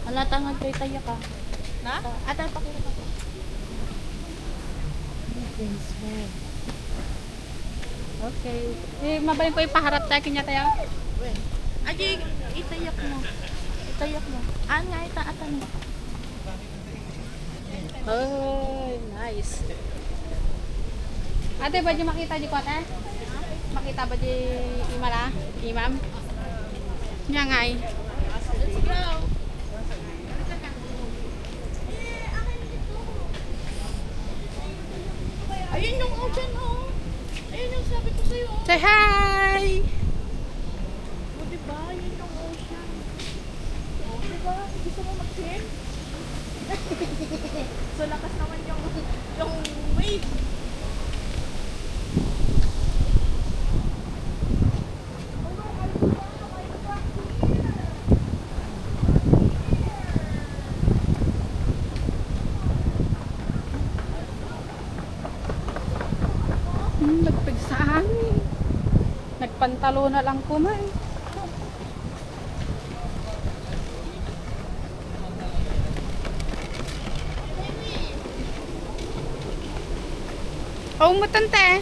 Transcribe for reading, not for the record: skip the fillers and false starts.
Alatangad kay Taya ka. Na? Ate, pakita ka. Okay. Mabalin ko ipaharap tayo kanya tayo. Aji, itayak mo. Itayak mo. Nga, itaatan mo. Oh, nice. Ate, ba di makita di ko ate? Makita ba di imala? Imam? Nya nga eh. Let's go. Ayun yung ocean, oh. Ayun yung sabi ko sa'yo, oh. Say hi! O, diba? Yun yung ocean. O, diba? Gusto mo mag-swim? So, lakas naman yung wave. Nagpigsaan. Nagpantalo na lang ko man. Oh, matante.